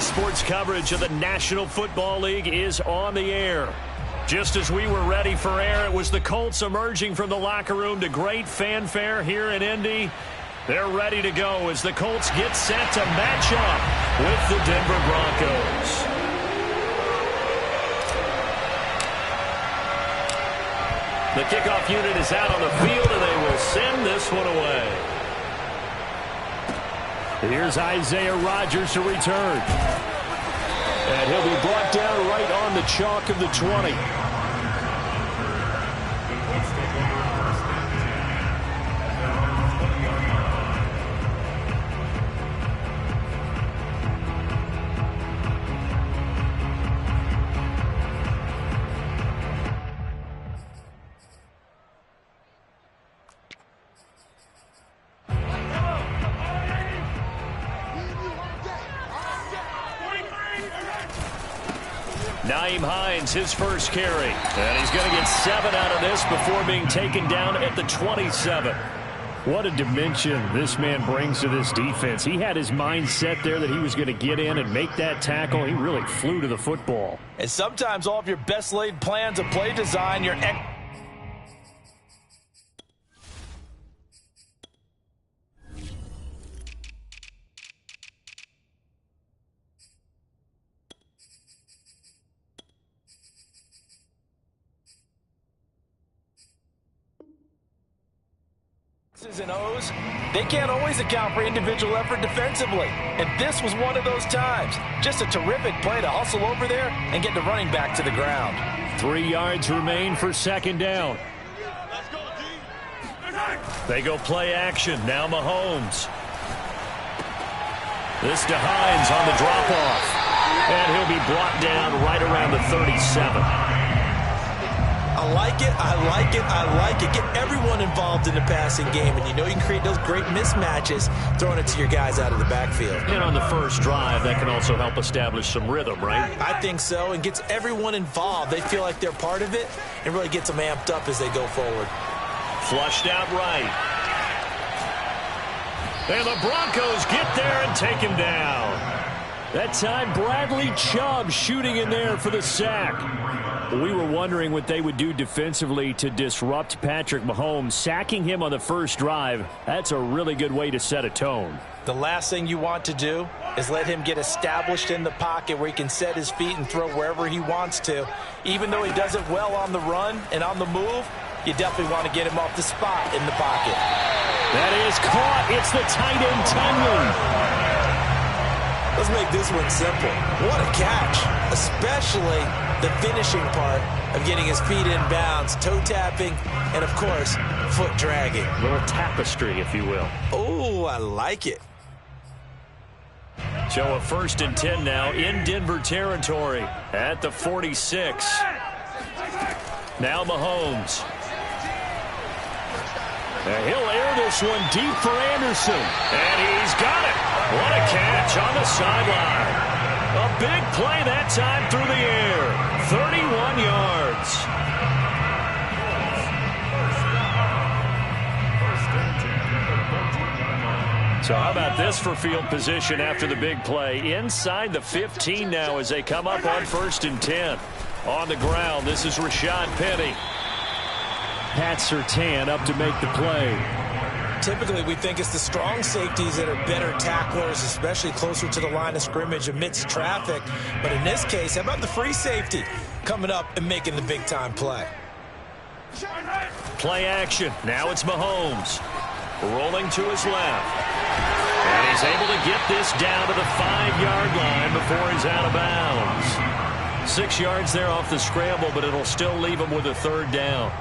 Sports coverage of the National Football League is on the air. Just as we were ready for air, it was the Colts emerging from the locker room to great fanfare here in Indy. They're ready to go as the Colts get set to match up with the Denver Broncos. The kickoff unit is out on the field, and they will send this one away. Here's Isaiah Rodgers to return. And he'll be brought down right on the chalk of the 20. His first carry, and he's going to get 7 out of this before being taken down at the 27. What a dimension this man brings to this defense. He had his mind set there that he was going to get in and make that tackle. He really flew to the football. And sometimes all of your best laid plans of play design, your and O's, they can't always account for individual effort defensively. And this was one of those times. Just a terrific play to hustle over there and get the running back to the ground. 3 yards remain for second down. They go play action. Now Mahomes. This to Hines on the drop-off. And he'll be brought down right around the 37. I like it, I like it, I like it. Get everyone involved in the passing game, and you know you can create those great mismatches throwing it to your guys out of the backfield. And on the first drive, that can also help establish some rhythm, right? I think so, and gets everyone involved. They feel like they're part of it, and really gets them amped up as they go forward. Flushed out right. And the Broncos get there and take him down. That time, Bradley Chubb shooting in there for the sack. We were wondering what they would do defensively to disrupt Patrick Mahomes. Sacking him on the first drive, that's a really good way to set a tone. The last thing you want to do is let him get established in the pocket where he can set his feet and throw wherever he wants to. Even though he does it well on the run and on the move, you definitely want to get him off the spot in the pocket. That is caught. It's the tight end Tunyon. Let's make this one simple. What a catch, especially the finishing part of getting his feet in bounds, toe tapping, and of course, foot dragging. A little tapestry, if you will. Oh, I like it. So a 1st and 10 now in Denver territory at the 46. Now Mahomes. And he'll air this one deep for Anderson. And he's got it. What a catch on the sideline. A big play that time through the air. 31 yards. So how about this for field position after the big play? Inside the 15 now as they come up on 1st and 10. On the ground, this is Rashad Penny. Pat Surtain up to make the play. Typically, we think it's the strong safeties that are better tacklers, especially closer to the line of scrimmage amidst traffic. But in this case, how about the free safety coming up and making the big-time play? Play action. Now it's Mahomes. Rolling to his left. And he's able to get this down to the 5-yard line before he's out of bounds. 6 yards there off the scramble, but it'll still leave him with a 3rd down.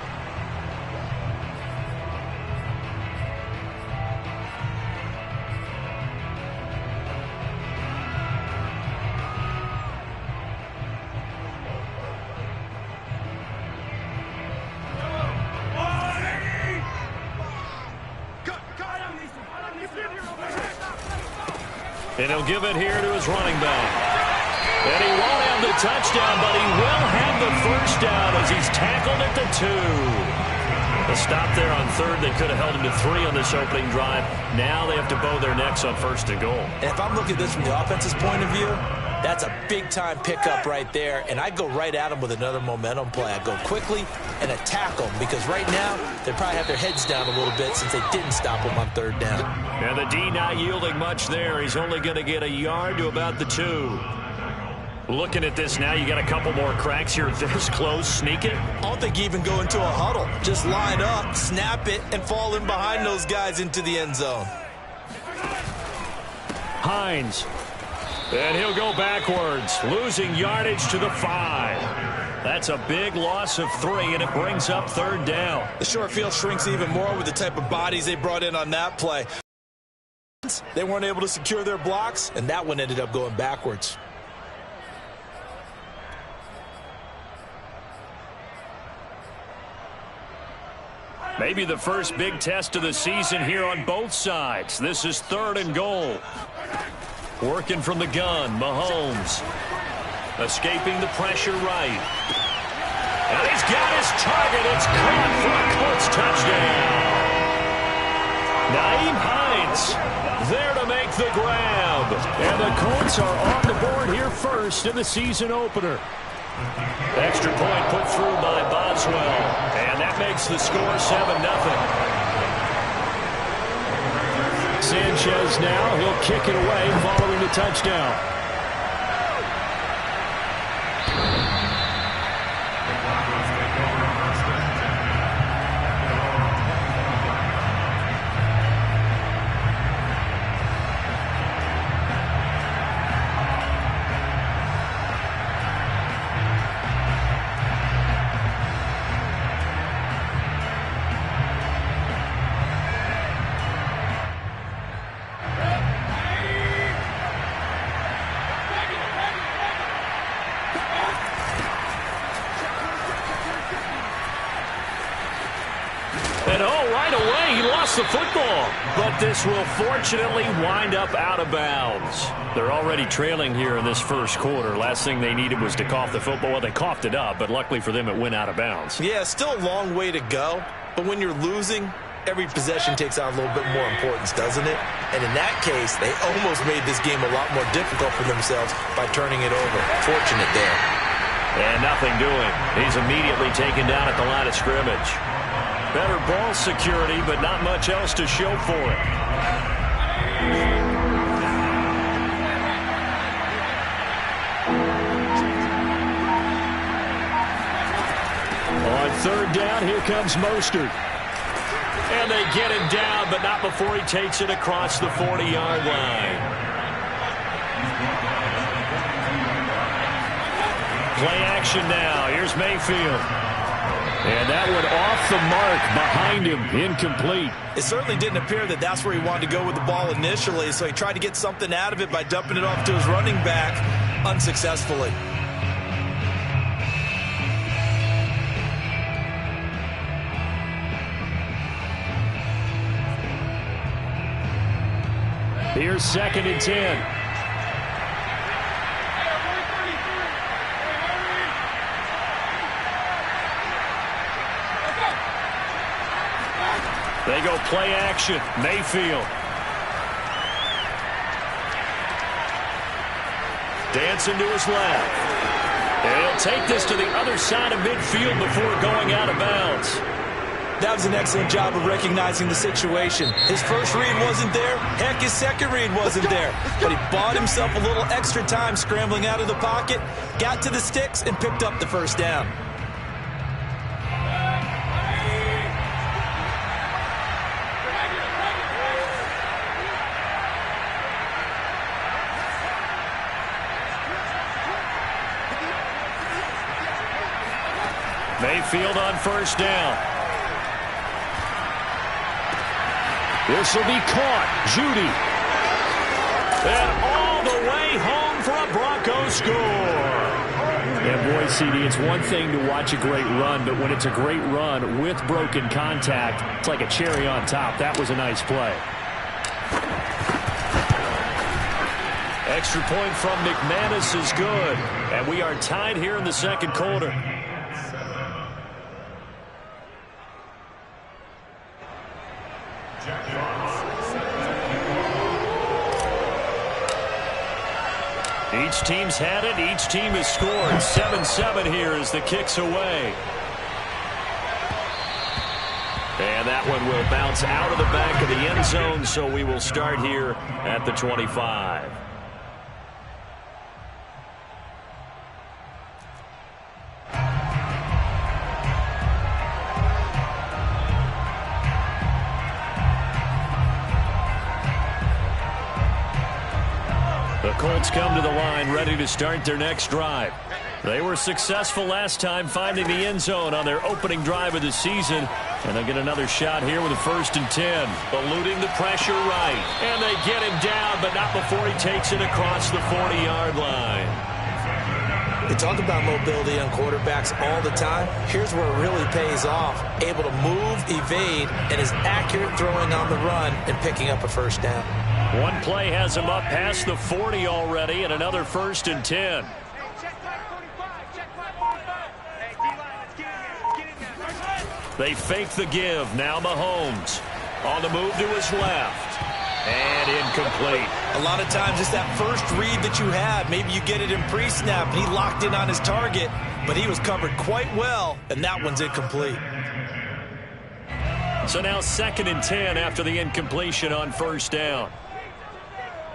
And he'll give it here to his running back. And he won't have the touchdown, but he will have the 1st down as he's tackled at the 2. A stop there on third. They could have held him to 3 on this opening drive. Now they have to bow their necks on first and goal. And if I'm looking at this from the offense's point of view, that's a big-time pickup right there. And I go right at them with another momentum play. I go quickly and attack them because right now they probably have their heads down a little bit since they didn't stop them on third down. And the D not yielding much there. He's only going to get a yard to about the 2. Looking at this now, you got a couple more cracks here this close. Sneak it. I don't think you even go into a huddle. Just line up, snap it, and fall in behind those guys into the end zone. Hines. And he'll go backwards, losing yardage to the 5. That's a big loss of 3, and it brings up third down. The short field shrinks even more with the type of bodies they brought in on that play. They weren't able to secure their blocks, and that one ended up going backwards. Maybe the first big test of the season here on both sides. This is third and goal. Working from the gun, Mahomes. Escaping the pressure right. And he's got his target. It's caught for a Colts touchdown. Nyheim Hines there to make the grab. And the Colts are on the board here first in the season opener. Extra point put through by Boswell. And that makes the score 7-0. Sanchez now, he'll kick it away following the touchdown. And oh, right away, he lost the football. But this will fortunately wind up out of bounds. They're already trailing here in this first quarter. Last thing they needed was to cough the football. Well, they coughed it up, but luckily for them, it went out of bounds. Yeah, still a long way to go. But when you're losing, every possession takes on a little bit more importance, doesn't it? And in that case, they almost made this game a lot more difficult for themselves by turning it over. Fortunate there. And nothing doing. He's immediately taken down at the line of scrimmage. Better ball security, but not much else to show for it. On third down, here comes Mostert. And they get him down, but not before he takes it across the 40-yard line. Play action now. Here's Mayfield. And that one off the mark behind him, incomplete. It certainly didn't appear that that's where he wanted to go with the ball initially, so he tried to get something out of it by dumping it off to his running back unsuccessfully. Here's 2nd and 10. They go play action. Mayfield. Dancing to his left. And he'll take this to the other side of midfield before going out of bounds. That was an excellent job of recognizing the situation. His first read wasn't there. Heck, his second read wasn't there. But he bought himself a little extra time scrambling out of the pocket, got to the sticks, and picked up the first down. Mayfield on first down. This will be caught. Judy. And all the way home for a Broncos score. And boy, CD, it's one thing to watch a great run, but when it's a great run with broken contact, it's like a cherry on top. That was a nice play. Extra point from McManus is good. And we are tied here in the second quarter. Each team's had it. Each team has scored. 7-7 here as the kick's away. And that one will bounce out of the back of the end zone, so we will start here at the 25. The Colts come to the line ready to start their next drive. They were successful last time finding the end zone on their opening drive of the season. And they'll get another shot here with a 1st and 10. Eluding the pressure right. And they get him down, but not before he takes it across the 40-yard line. They talk about mobility on quarterbacks all the time. Here's where it really pays off. Able to move, evade, and is accurate throwing on the run and picking up a 1st down. One play has him up past the 40 already, and another 1st and 10. They fake the give. Now Mahomes on the move to his left. And incomplete. A lot of times it's that first read that you had. Maybe you get it in pre-snap, and he locked in on his target, but he was covered quite well, and that one's incomplete. So now 2nd and 10 after the incompletion on 1st down.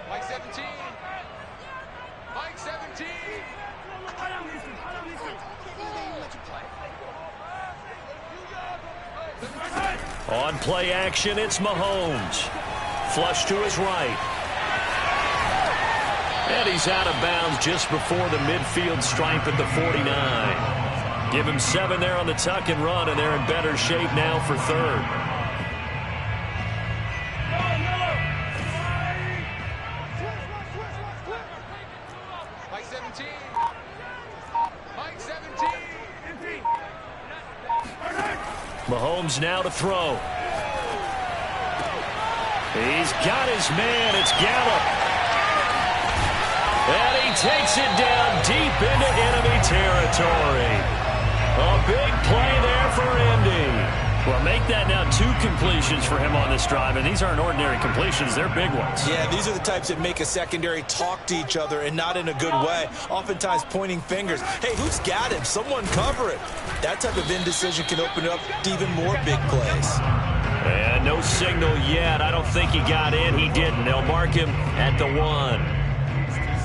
Mike 17. Mike 17. On play action, it's Mahomes. Flush to his right. And he's out of bounds just before the midfield stripe at the 49. Give him 7 there on the tuck and run, and they're in better shape now for 3rd. Mike 17. Mike 17. Mahomes now to throw. He's got his man. It's Gallup. And he takes it down deep into enemy territory. A big play there for Indy. Well, make that now 2 completions for him on this drive, and these aren't ordinary completions. They're big ones. Yeah, these are the types that make a secondary talk to each other, and not in a good way. Oftentimes pointing fingers. Hey, who's got him? Someone cover it. That type of indecision can open up to even more big plays. And no signal yet. I don't think he got in. He didn't. They'll mark him at the 1.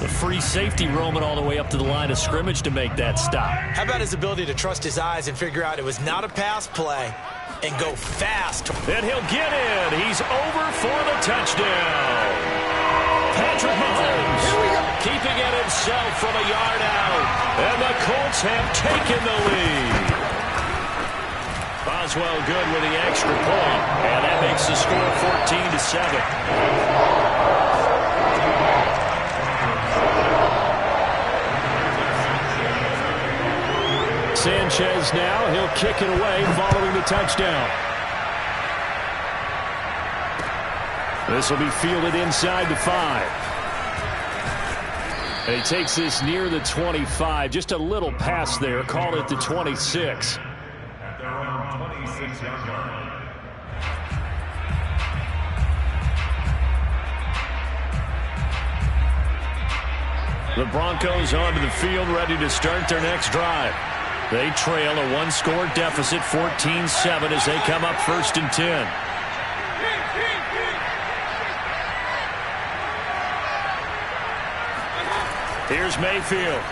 The free safety roaming all the way up to the line of scrimmage to make that stop. How about his ability to trust his eyes and figure out it was not a pass play and go fast? And he'll get in. He's over for the touchdown. Patrick Mahomes keeping it himself from a yard out. And the Colts have taken the lead. Boswell good with the extra point. And that makes the score 14-7. Sanchez now, he'll kick it away following the touchdown. This will be fielded inside the 5. And he takes this near the 25. Just a little pass there. Call it the 26. At their own 26-yard line. The Broncos onto the field, ready to start their next drive. They trail a 1-score deficit, 14-7, as they come up 1st and 10. Here's Mayfield.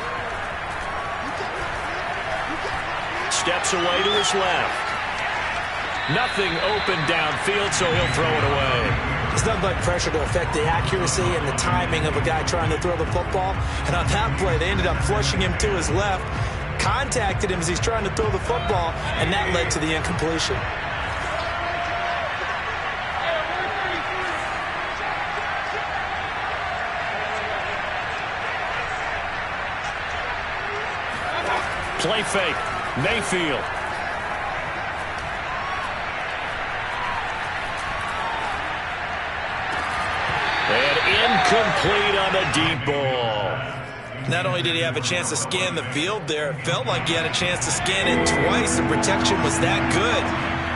Steps away to his left. Nothing open downfield, so he'll throw it away. It's nothing but pressure to affect the accuracy and the timing of a guy trying to throw the football. And on that play, they ended up flushing him to his left, contacted him as he's trying to throw the football, and that led to the incompletion. Play fake. Mayfield. And incomplete on the deep ball. Not only did he have a chance to scan the field there, it felt like he had a chance to scan it twice. The protection was that good.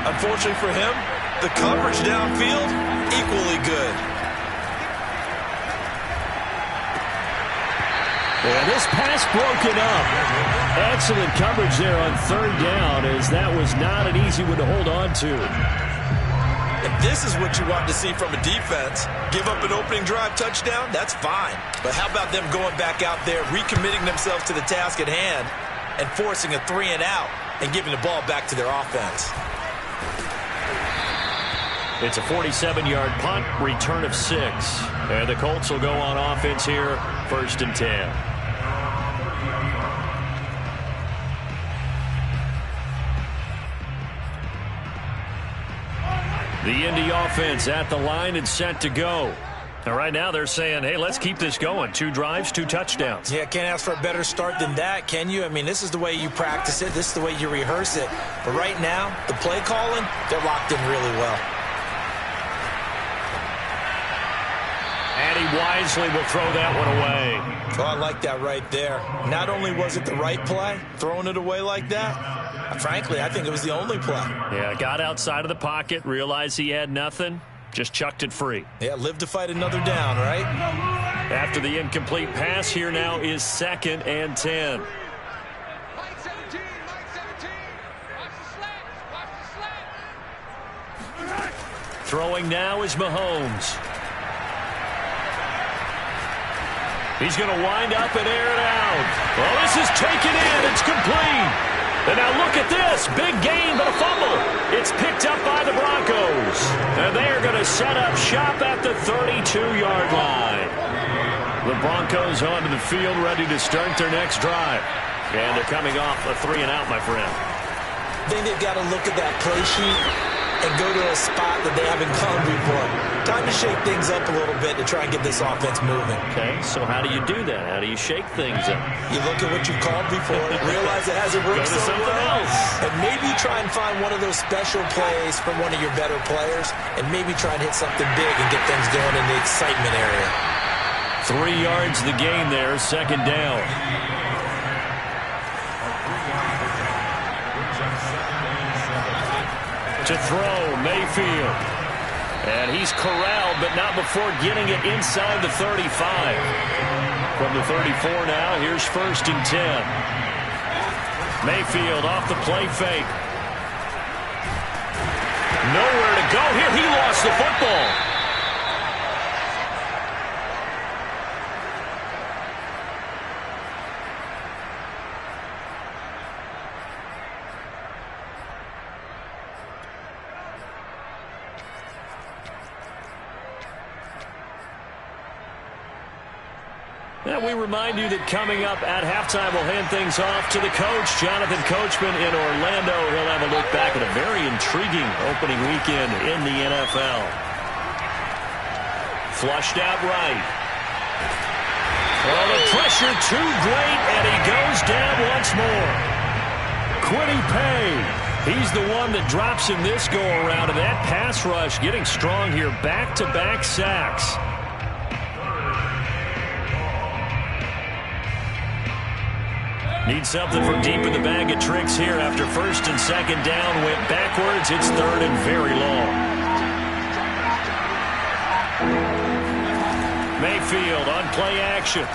Unfortunately for him, the coverage downfield, equally good. And this pass broken up. Excellent coverage there on third down, as that was not an easy one to hold on to. And this is what you want to see from a defense. Give up an opening drive touchdown, that's fine. But how about them going back out there, recommitting themselves to the task at hand, and forcing a 3-and-out and giving the ball back to their offense. It's a 47-yard punt, return of 6. And the Colts will go on offense here, 1st and 10. The Indy offense at the line and set to go. And right now they're saying, hey, let's keep this going. 2 drives, 2 touchdowns. Yeah, can't ask for a better start than that, can you? I mean, this is the way you practice it. This is the way you rehearse it. But right now, the play calling, they're locked in really well. And he wisely will throw that one away. Oh, I like that right there. Not only was it the right play, throwing it away like that, frankly, I think it was the only play. Yeah, got outside of the pocket, realized he had nothing, just chucked it free. Yeah, live to fight another down, right? After the incomplete pass, here now is 2nd and 10. Mike 17, Mike 17. Watch the slant, watch the slant. Throwing now is Mahomes. He's going to wind up and air it out. Well, this is taken in. It's complete. And now look at this. Big gain, but a fumble. It's picked up by the Broncos. And they are going to set up shop at the 32-yard line. The Broncos onto the field, ready to start their next drive. And they're coming off a 3-and-out, my friend. I think they've got to look at that play sheet and go to a spot that they haven't come before. Time to shake things up a little bit to try and get this offense moving. Okay, so how do you do that? How do you shake things up? You look at what you've called before, realize it hasn't worked Go to so something well, else. and maybe try and find one of those special plays from one of your better players, and maybe try and hit something big and get things going in the excitement area. 3 yards the gain there, 2nd down. To throw, Mayfield. And he's corralled, but not before getting it inside the 35. From the 34 now, here's 1st and 10. Mayfield off the play fake. Nowhere to go here. He lost the football. And we remind you that coming up at halftime, we'll hand things off to the coach, Jonathan Coachman in Orlando. He'll have a look back at a very intriguing opening weekend in the NFL. Flushed out right. Oh, the pressure too great, and he goes down once more. Quiddy Pay. He's the one that drops him this go-around, and that pass rush getting strong here. Back-to-back sacks. Need something from deep in the bag of tricks here after 1st and 2nd down. Went backwards. It's 3rd and very long. Mayfield on play action.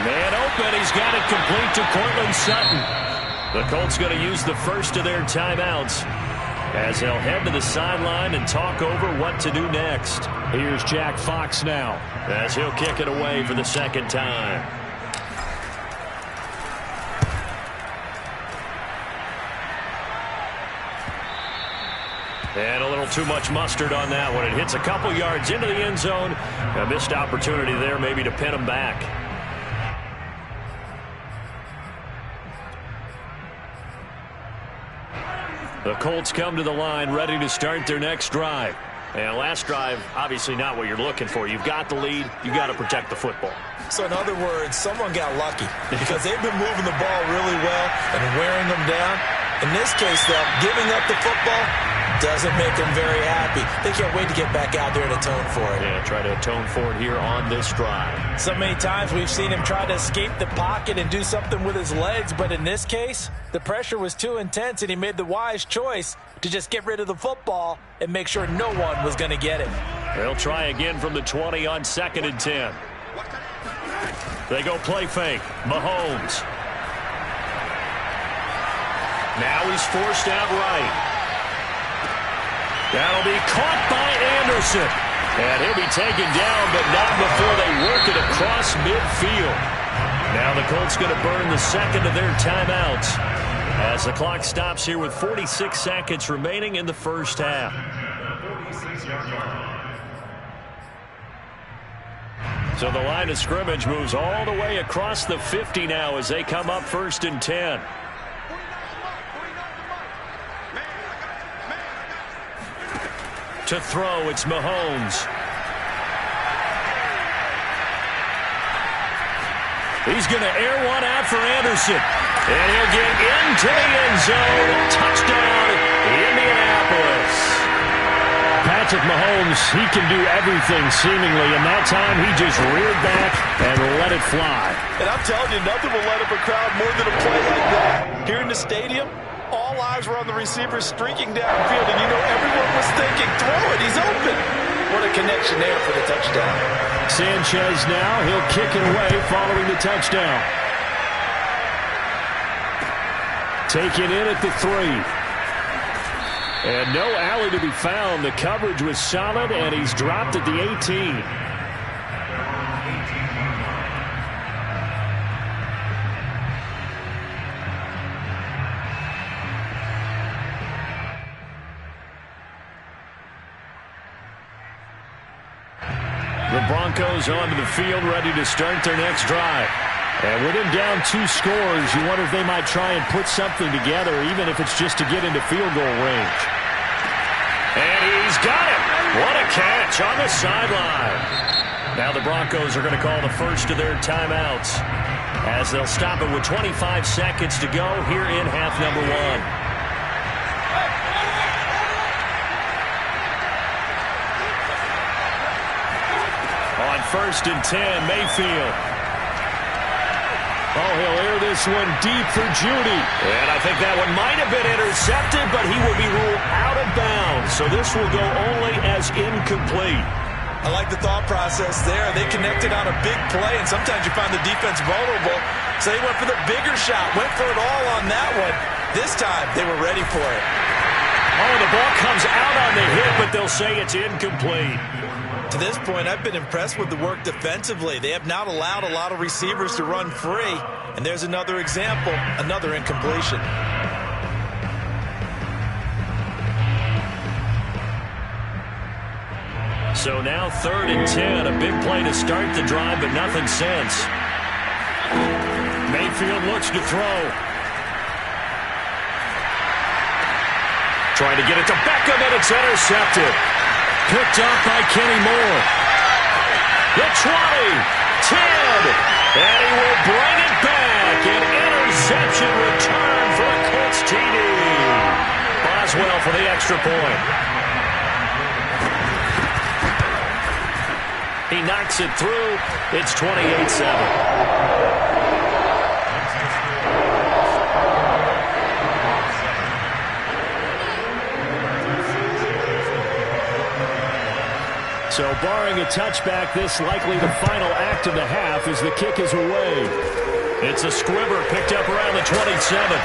Man open. He's got it complete to Cortland Sutton. The Colts going to use the first of their timeouts as they'll head to the sideline and talk over what to do next. Here's Jack Fox now as he'll kick it away for the 2nd time. And a little too much mustard on that one. It hits a couple yards into the end zone. A missed opportunity there maybe to pin him back. The Colts come to the line ready to start their next drive. And last drive, obviously not what you're looking for. You've got the lead. You've got to protect the football. So in other words, someone got lucky because they've been moving the ball really well and wearing them down. In this case, though, giving up the football doesn't make them very happy. They can't wait to get back out there and atone for it. Yeah, try to atone for it here on this drive. So many times we've seen him try to escape the pocket and do something with his legs, but in this case, the pressure was too intense and he made the wise choice to just get rid of the football and make sure no one was going to get it. They'll try again from the 20 on 2nd and 10. They go play fake. Mahomes. Now he's forced out right. That'll be caught by Anderson. And he'll be taken down, but not before they work it across midfield. Now the Colts going to burn the second of their timeouts as the clock stops here with 46 seconds remaining in the first half. So the line of scrimmage moves all the way across the 50 now as they come up 1st and 10. To throw, it's Mahomes. He's going to air one out for Anderson. And he'll get into the end zone. Touchdown, Indianapolis. Patrick Mahomes, he can do everything seemingly, and that time he just reared back and let it fly. And I'm telling you, nothing will let up a crowd more than a play like that. Here in the stadium, all eyes were on the receiver streaking downfield, and you know everyone was thinking, throw it, he's open. What a connection there for the touchdown. Sanchez now, he'll kick it away following the touchdown. Taken in at the 3. And no alley to be found. The coverage was solid, and he's dropped at the 18. The Broncos onto the field, ready to start their next drive. And with him down 2 scores, you wonder if they might try and put something together, even if it's just to get into field goal range. And he's got it. What a catch on the sideline. Now the Broncos are going to call the first of their timeouts as they'll stop it with 25 seconds to go here in half number 1. On 1st and 10, Mayfield. Oh, he'll air this one deep for Judy. And I think that one might have been intercepted, but he will be ruled out of bounds. So this will go only as incomplete. I like the thought process there. They connected on a big play, and sometimes you find the defense vulnerable. So they went for the bigger shot, went for it all on that one. This time, they were ready for it. Oh, the ball comes out on the hit, but they'll say it's incomplete. To this point, I've been impressed with the work defensively. They have not allowed a lot of receivers to run free. And there's another example, another incompletion. So now 3rd and 10, a big play to start the drive, but nothing since. Mayfield looks to throw. Trying to get it to Beckham, and it's intercepted. Picked up by Kenny Moore. The 20, 10, and he will bring it back. An interception return for a Colts TD. Boswell for the extra point. He knocks it through. It's 28-7. So barring a touchback, this likely the final act of the half as the kick is away. It's a squibber picked up around the 27.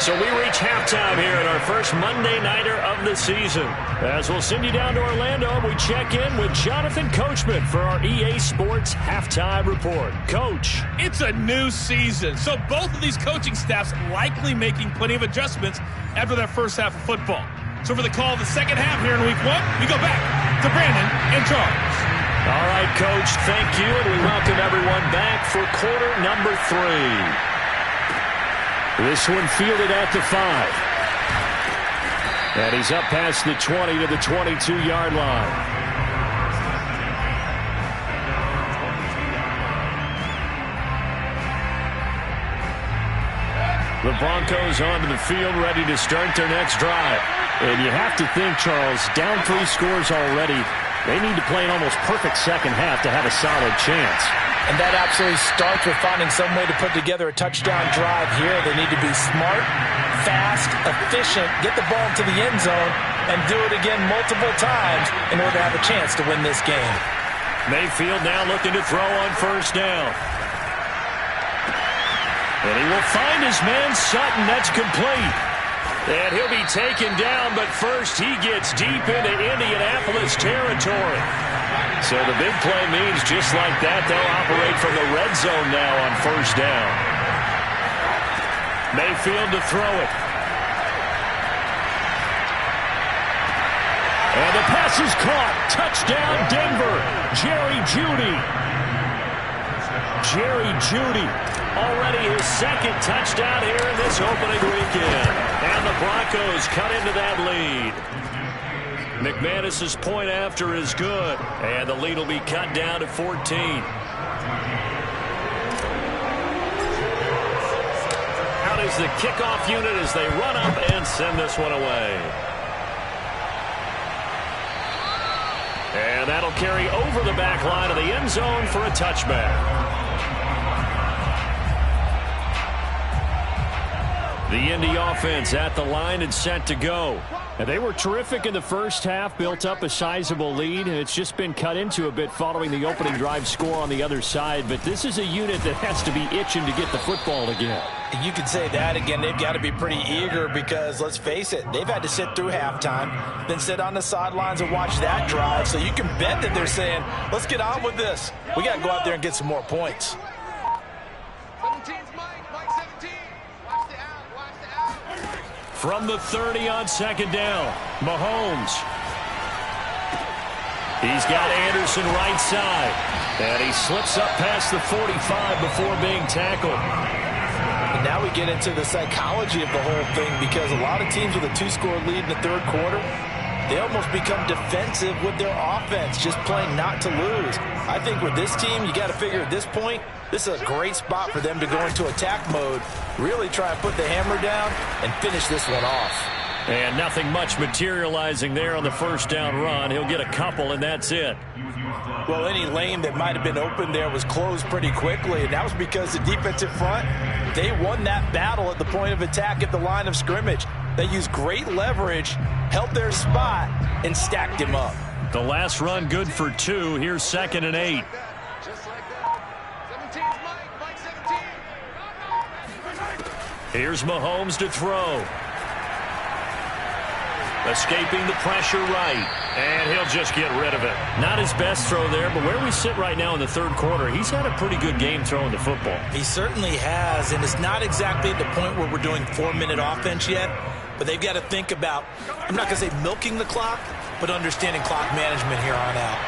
So we reach halftime here in our first Monday Nighter of the season. As we'll send you down to Orlando, we check in with Jonathan Coachman for our EA Sports Halftime Report. Coach. It's a new season, so both of these coaching staffs likely making plenty of adjustments after that first half of football. So for the call of the second half here in week 1, we go back to Brandon and Charles. All right, Coach, thank you, and we welcome everyone back for quarter number 3. This one fielded at the 5. And he's up past the 20 to the 22-yard line. The Broncos onto the field, ready to start their next drive. And you have to think, Charles, down 3 scores already, they need to play an almost perfect second half to have a solid chance. And that absolutely starts with finding some way to put together a touchdown drive here. They need to be smart, fast, efficient, get the ball into the end zone, and do it again multiple times in order to have a chance to win this game. Mayfield now looking to throw on first down. And he will find his man Sutton. That's complete. And he'll be taken down, but first he gets deep into Indianapolis territory. So the big play means just like that, they'll operate from the red zone now on first down. Mayfield to throw it. And the pass is caught. Touchdown, Denver. Jerry Jeudy. Jerry Jeudy. Already his second touchdown here in this opening weekend. And the Broncos cut into that lead. McManus's point after is good. And the lead will be cut down to 14. Out is the kickoff unit as they run up and send this one away. And that'll carry over the back line of the end zone for a touchback. The Indy offense at the line and set to go. And they were terrific in the first half, built up a sizable lead, and it's just been cut into a bit following the opening drive score on the other side. But this is a unit that has to be itching to get the football again. You could say that again. They've got to be pretty eager because, let's face it, they've had to sit through halftime, then sit on the sidelines and watch that drive. So you can bet that they're saying, let's get on with this. We got to go out there and get some more points. 17's Mike 17. Watch the out. From the 30 on second down, Mahomes. He's got Anderson right side. And he slips up past the 45 before being tackled. And now we get into the psychology of the whole thing because a lot of teams with a two-score lead in the third quarter, they almost become defensive with their offense, just playing not to lose. I think with this team, you got to figure at this point, this is a great spot for them to go into attack mode, really try and put the hammer down and finish this one off. And nothing much materializing there on the first down run. He'll get a couple, and that's it. Well, any lane that might have been open there was closed pretty quickly, and that was because the defensive front, they won that battle at the point of attack at the line of scrimmage. They used great leverage, held their spot, and stacked him up. The last run good for 2. Here's 2nd and 8. Just like that. 17's Mike 17. Here's Mahomes to throw. Escaping the pressure right. And he'll just get rid of it. Not his best throw there, but where we sit right now in the third quarter, he's had a pretty good game throwing the football. He certainly has, and it's not exactly at the point where we're doing 4-minute offense yet, but they've got to think about, I'm not going to say milking the clock, but understanding clock management here on out.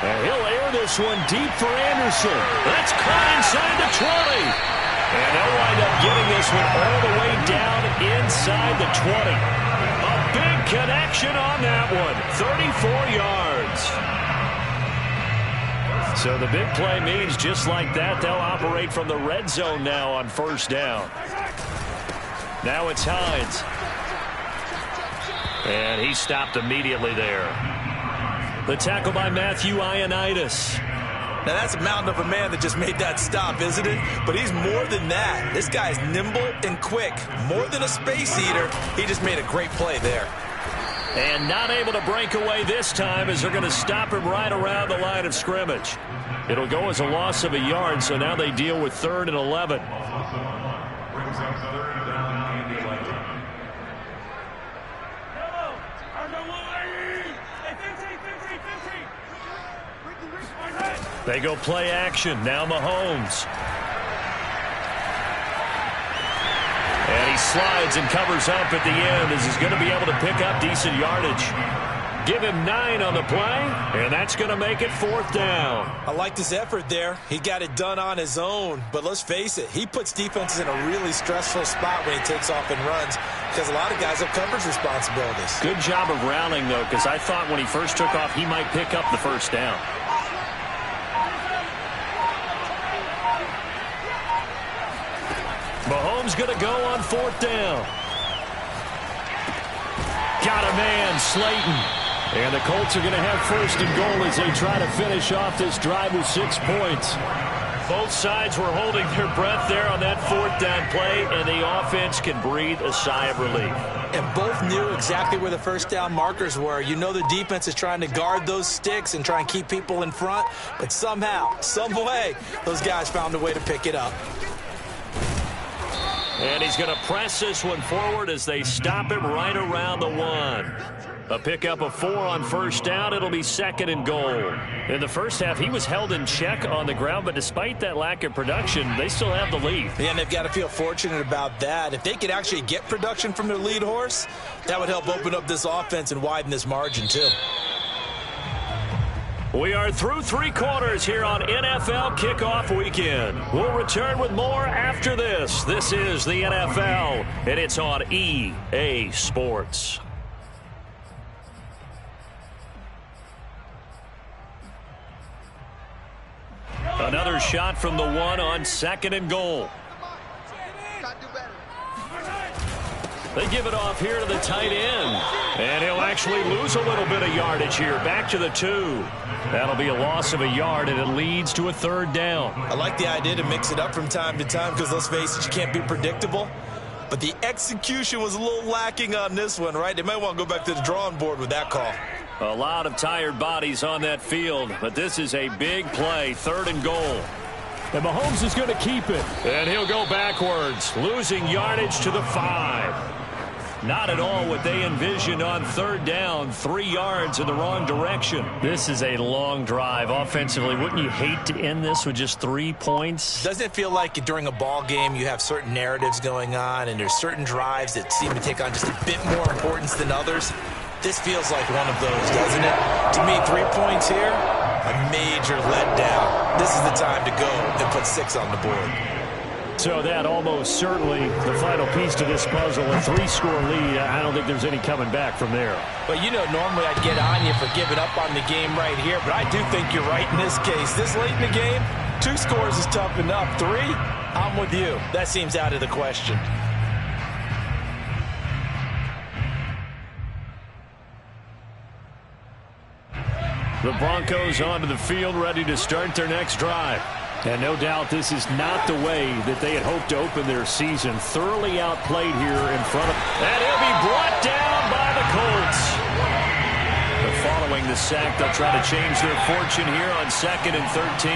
And he'll air this one deep for Anderson. That's caught inside the 20. And they'll wind up getting this one all the way down inside the 20. A big connection on that one. 34 yards. So the big play means just like that, they'll operate from the red zone now on first down. Now it's Hines. And he stopped immediately there. The tackle by Matthew Ioannidis. Now, that's a mountain of a man that just made that stop, isn't it? But he's more than that. This guy's nimble and quick. More than a space eater, he just made a great play there. And not able to break away this time as they're going to stop him right around the line of scrimmage. It'll go as a loss of a yard, so now they deal with 3rd and 11. Brings up 3rd down and 11. They go play action. Now Mahomes. And he slides and covers up at the end as he's going to be able to pick up decent yardage. Give him 9 on the play, and that's going to make it 4th down. I like this effort there. He got it done on his own. But let's face it, he puts defenses in a really stressful spot when he takes off and runs because a lot of guys have coverage responsibilities. Good job of rallying, though, because I thought when he first took off, he might pick up the first down. Mahomes going to go on 4th down. Got a man, Slayton. And the Colts are going to have 1st and goal as they try to finish off this drive with 6 points. Both sides were holding their breath there on that fourth down play, and the offense can breathe a sigh of relief. And both knew exactly where the first down markers were. You know the defense is trying to guard those sticks and try and keep people in front, but somehow, some way, those guys found a way to pick it up. And he's going to press this one forward as they stop him right around the 1. A pickup of 4 on first down. It'll be 2nd and goal. In the first half, he was held in check on the ground, but despite that lack of production, they still have the lead. Yeah, and they've got to feel fortunate about that. If they could actually get production from their lead horse, that would help open up this offense and widen this margin, too. We are through 3 quarters here on NFL Kickoff Weekend. We'll return with more after this. This is the NFL, and it's on EA Sports. Another shot from the 1 on 2nd and goal. They give it off here to the tight end. And he'll actually lose a little bit of yardage here. Back to the 2. That'll be a loss of a yard, and it leads to a 3rd down. I like the idea to mix it up from time to time because, let's face it, you can't be predictable. But the execution was a little lacking on this one, right? They might want to go back to the drawing board with that call. A lot of tired bodies on that field, but this is a big play, 3rd and goal. And Mahomes is going to keep it. And he'll go backwards, losing yardage to the 5. Not at all what they envisioned on 3rd down. 3 yards in the wrong direction. This is a long drive offensively. Wouldn't you hate to end this with just 3 points? Doesn't it feel like during a ball game you have certain narratives going on and there's certain drives that seem to take on just a bit more importance than others? This feels like one of those, doesn't it? To me, 3 points here, a major letdown. This is the time to go and put 6 on the board. So that almost certainly the final piece to this puzzle. A 3-score lead. I don't think there's any coming back from there. Well, you know, normally I'd get on you for giving up on the game right here, but I do think you're right in this case. This late in the game, 2 scores is tough enough. 3, I'm with you. That seems out of the question. The Broncos onto the field, ready to start their next drive. And no doubt this is not the way that they had hoped to open their season. Thoroughly outplayed here in front of... And he'll be brought down by the Colts. But following the sack, they'll try to change their fortune here on 2nd and 13.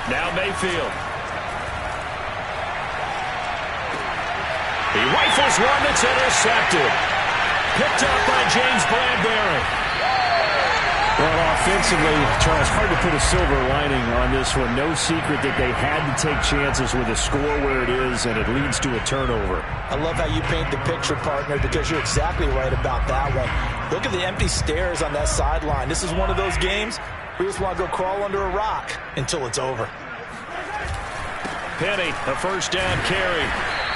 Now Mayfield. He rifles one that's intercepted. Picked up by James Bradbury. Well, offensively, Charles, hard to put a silver lining on this one. No secret that they had to take chances with a score where it is, and it leads to a turnover. I love how you paint the picture, partner, because you're exactly right about that one. Look at the empty stairs on that sideline. This is one of those games where you just want to go crawl under a rock until it's over. Penny, a first down carry.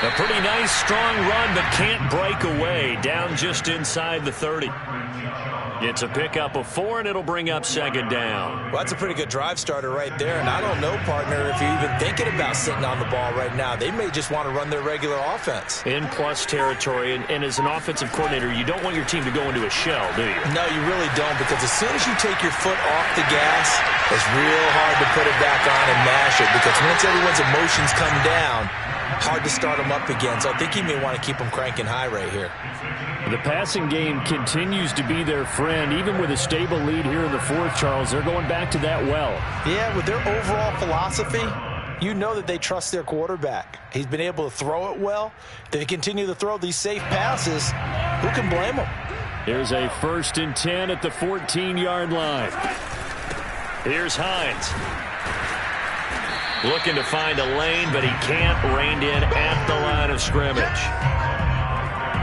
A pretty nice, strong run, but can't break away. Down just inside the 30. It's a pickup of 4, and it'll bring up 2nd down. Well, that's a pretty good drive starter right there. And I don't know, partner, if you're even thinking about sitting on the ball right now. They may just want to run their regular offense. In plus territory, and as an offensive coordinator, you don't want your team to go into a shell, do you? No, you really don't, because as soon as you take your foot off the gas, it's real hard to put it back on and mash it, because once everyone's emotions come down, hard to start them up again. So I think you may want to keep them cranking high right here. The passing game continues to be their friend. Even with a stable lead here in the 4th, Charles, they're going back to that well. Yeah, with their overall philosophy, you know that they trust their quarterback. He's been able to throw it well. They continue to throw these safe passes. Who can blame them? Here's a 1st and 10 at the 14-yard line. Here's Hines. Looking to find a lane, but he can't. Reined in at the line of scrimmage.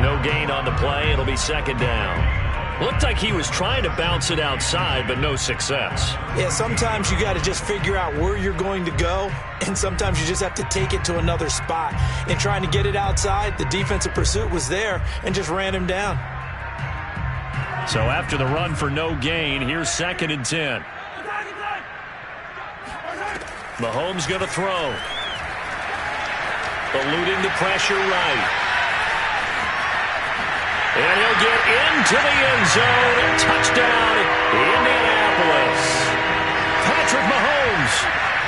No gain on the play. It'll be 2nd down. Looked like he was trying to bounce it outside, but no success. Yeah, sometimes you got to just figure out where you're going to go, and sometimes you just have to take it to another spot. And trying to get it outside, the defensive pursuit was there and just ran him down. So after the run for no gain, here's 2nd and 10. Mahomes going to throw. Eluding the pressure right. And he'll get into the end zone. Touchdown, Indianapolis. Patrick Mahomes,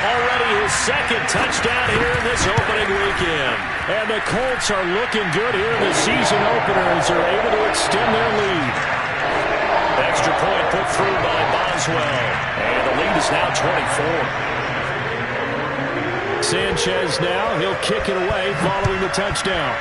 already his second touchdown here in this opening weekend. And the Colts are looking good here in the season opener as they're able to extend their lead. Extra point put through by Boswell. And the lead is now 24. Sanchez now, he'll kick it away following the touchdown.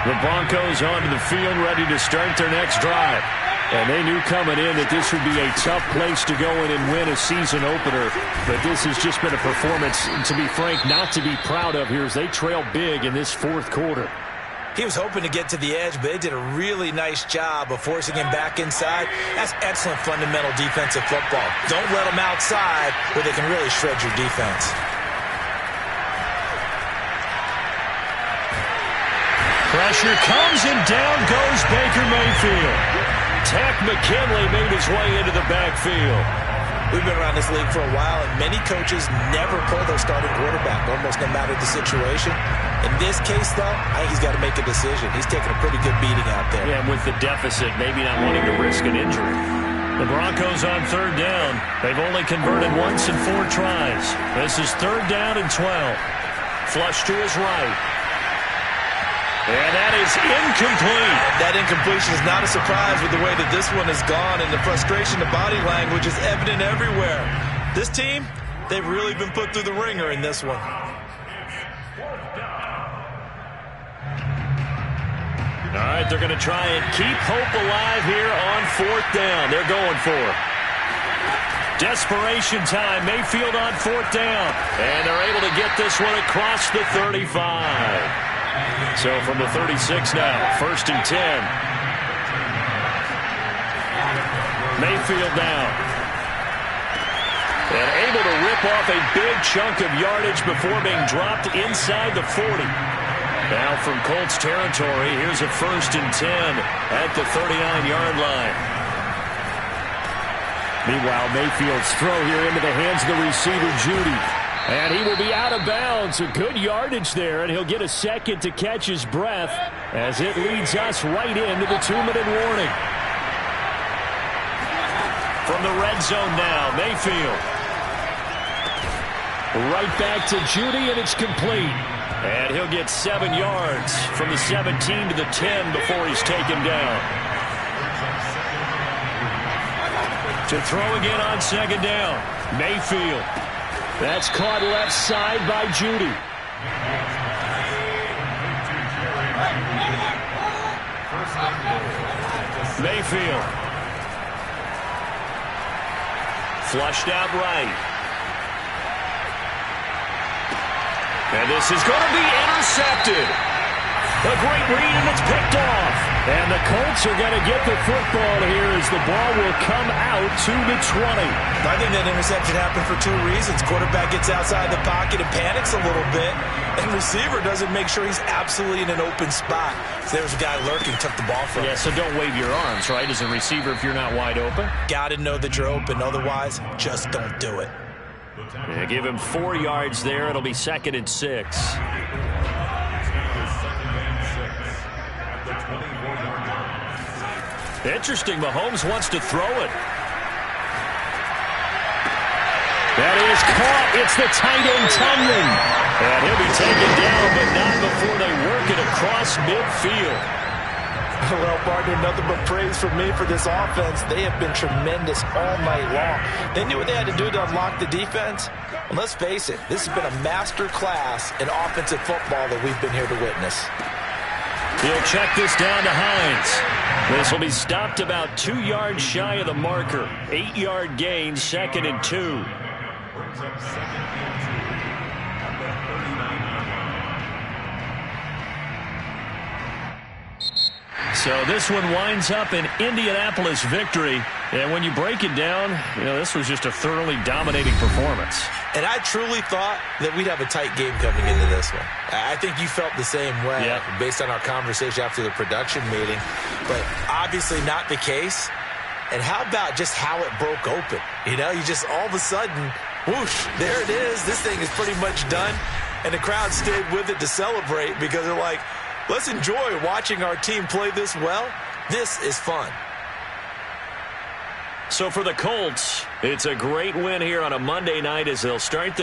The Broncos onto the field, ready to start their next drive. And they knew coming in that this would be a tough place to go in and win a season opener. But this has just been a performance, to be frank, not to be proud of here as they trail big in this fourth quarter. He was hoping to get to the edge, but they did a really nice job of forcing him back inside. That's excellent fundamental defensive football. Don't let them outside where they can really shred your defense. Pressure comes and down goes Baker Mayfield. Tack McKinley made his way into the backfield. We've been around this league for a while, and many coaches never pull their starting quarterback, almost no matter the situation. In this case, though, I think he's got to make a decision. He's taking a pretty good beating out there. Yeah, and with the deficit, maybe not wanting to risk an injury. The Broncos on third down. They've only converted once in 4 tries. This is third down and 12. Flush to his right. And that is incomplete. That incompletion is not a surprise with the way that this one has gone, and the frustration, the body language is evident everywhere. This team, they've really been put through the ringer in this one. All right, they're going to try and keep hope alive here on fourth down. They're going for it. Desperation time. Mayfield on fourth down. And they're able to get this one across the 35. So from the 36 now, first and 10. Mayfield now. And able to rip off a big chunk of yardage before being dropped inside the 40. Now from Colts territory, here's a first and 10 at the 39-yard line. Meanwhile, Mayfield's throw here into the hands of the receiver, Judy. And he will be out of bounds. A good yardage there, and he'll get a second to catch his breath as it leads us right into the 2-minute warning. From the red zone now, Mayfield. Right back to Judy, and it's complete. And he'll get 7 yards from the 17 to the 10 before he's taken down. To throw again on second down, Mayfield. That's caught left side by Judy. Mayfield. Flushed out right. And this is going to be intercepted. A great read, and it's picked off. And the Colts are going to get the football here as the ball will come out to the 20. I think that interception happened for 2 reasons. Quarterback gets outside the pocket and panics a little bit, and receiver doesn't make sure he's absolutely in an open spot. So there's a guy lurking, took the ball from him. Yeah, so don't wave your arms, right, as a receiver if you're not wide open. Got to know that you're open. Otherwise, just don't do it. Yeah, give him 4 yards there. It'll be second and 6. Interesting. Mahomes wants to throw it. That is caught. It's the tight end, Tunyon. And he'll be taken down, but not before they work it across midfield. Well, partner, nothing but praise for me for this offense. They have been tremendous all night long. They knew what they had to do to unlock the defense. And let's face it, this has been a master class in offensive football that we've been here to witness. He'll check this down to Hines. This will be stopped about 2 yards shy of the marker. 8-yard gain, second and 2. So this one winds up an Indianapolis victory. And when you break it down, this was just a thoroughly dominating performance. And I truly thought that we'd have a tight game coming into this one. I think you felt the same way based on our conversation after the production meeting. But obviously not the case. And how about just how it broke open? You just all of a sudden, whoosh, there it is. This thing is pretty much done. And the crowd stayed with it to celebrate because they're like, let's enjoy watching our team play this well. This is fun. So for the Colts, it's a great win here on a Monday night as they'll start the